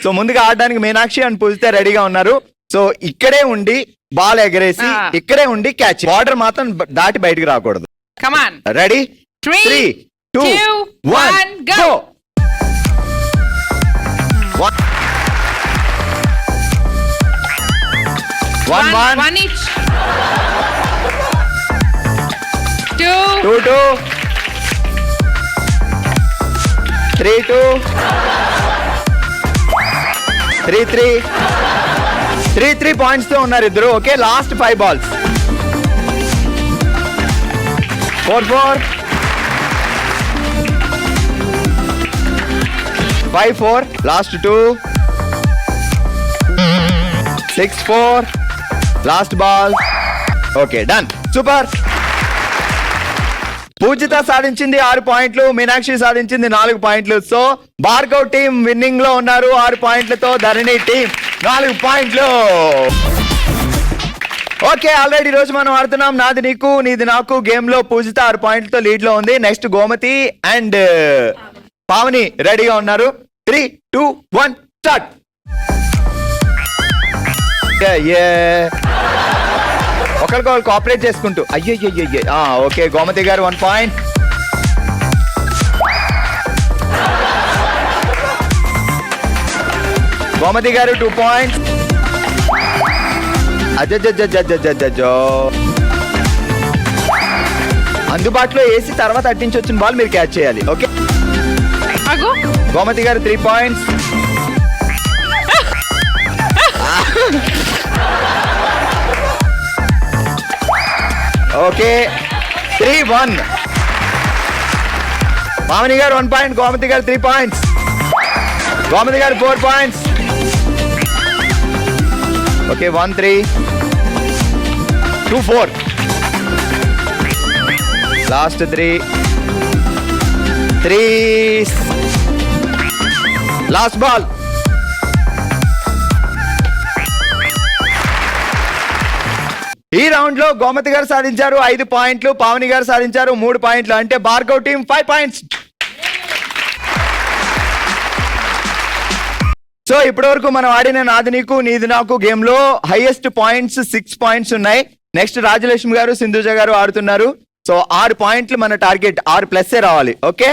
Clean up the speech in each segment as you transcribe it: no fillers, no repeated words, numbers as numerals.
So ముందుగా ఆడడానికి Meenakshi and పూజిత రెడీగా ఉన్నారు. సో ఇక్కడే ఉండి బాల్ ఎగరేసి ఇక్కడే ఉండి క్యాచ్, బార్డర్ మాత్రం దాటి బయటికి రాకూడదు. Come on, ready 3, 2, 1 go. 1 each. 2 2 3 2 3 3 points తో ఉన్నారు ఇద్దరు. Okay, last 5 balls. 4 4 5 4 last 2 6 4 last ball. Okay, done, super. Pujitha సాధించింది 6 పాయింట్లు, మీనాక్షి సాధించింది 4 పాయింట్లు. సో భార్గవ్ టీం విన్నింగ్ లో ఉన్నారు 6 పాయింట్లతో, ధరణి టీం 4 పాయింట్లు. ఓకే, ఆల్రెడీ రోజు మనం ఆడుతున్నాం నాది నీకు నీది నాకు గేమ్ లో. పూజిత 6 పాయింట్లతో లీడ్ లో ఉంది. నెక్స్ట్ గోమతి అండ్ పావని రెడీగా ఉన్నారు. 3 2 1 స్టార్ట్. ఒకరికొకరు కోఆపరేట్ చేసుకుంటూ అయ్యో. ఓకే, గోమతి గారు 1 పాయింట్. గోమతి గారు 2 పాయింట్స్. అజ్జో అందుబాటులో వేసి తర్వాత అట్టించి వచ్చిన బాల్ మీరు క్యాచ్ చేయాలి. ఓకే, గోమతి గారు 3 పాయింట్స్. ఓకే, 3-1. పావని గారు 1 పాయింట్, గోమతి గారు 3 పాయింట్స్, గోమతి గారు 4 points. Okay, 1-3 2-4 last 3 last ball. ఈ రౌండ్ లో గోమతి గారు సాధించారు 5 పాయింట్లు, పావని గారు సాధించారు 3 పాయింట్లు. అంటే భార్గవ్ టీం 5 పాయింట్స్. సో ఇప్పటి వరకు మనం ఆడిన నాది నీకు నీది నాకు గేమ్ లో హైయెస్ట్ పాయింట్స్ 6 పాయింట్స్ ఉన్నాయి. నెక్స్ట్ రాజలక్ష్మి గారు సింధుజ గారు ఆడుతున్నారు. సో 6 పాయింట్లు మన టార్గెట్, 6+ రావాలి. Okay,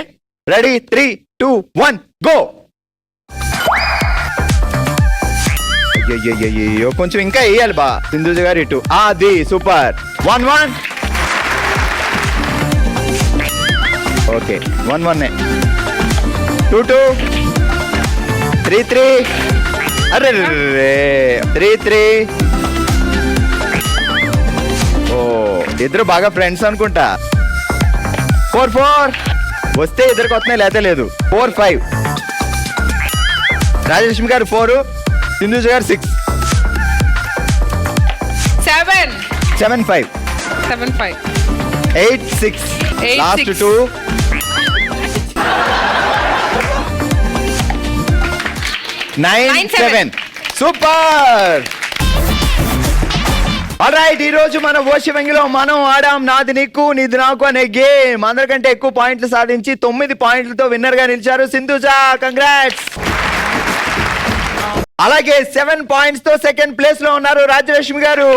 ready 3 2 1 go. అయ్యో, కొంచెం ఇంకా వేయాలి బా సింధుజ గారు ఇటు. అది సూపర్. 1-1. ఓకే, 1-1. 2-2 3-3. అరే 3-3. ఓ, ఇద్దరు బాగా ఫ్రెండ్స్ అనుకుంటా. 4-4 వస్తే ఇద్దరికి వస్తున్నాయి, లేతే లేదు. 4-5. రాజలక్ష్మి గారు 4, సింధుజ గారు 6. 7-5 8-6 లాస్ట్ 2 9-7. సూపర్. ఆల్రైట్, ఈ రోజు మన ఓషివంగిలో మనం ఆడాం నాది నీకు నీది నాకు అనే గేమ్. అందరికంటే ఎక్కువ పాయింట్లు సాధించి 9 పాయింట్లతో విన్నర్ గా నిలిచారు సింధుజ. కంగ్రాట్స్. అలాగే 7 పాయింట్స్ తో సెకండ్ ప్లేస్ లో ఉన్నారు రాజలక్ష్మి గారు.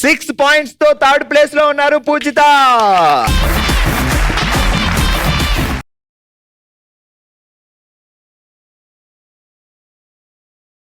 6 పాయింట్స్ తో థర్డ్ ప్లేస్ లో ఉన్నారు పూజిత.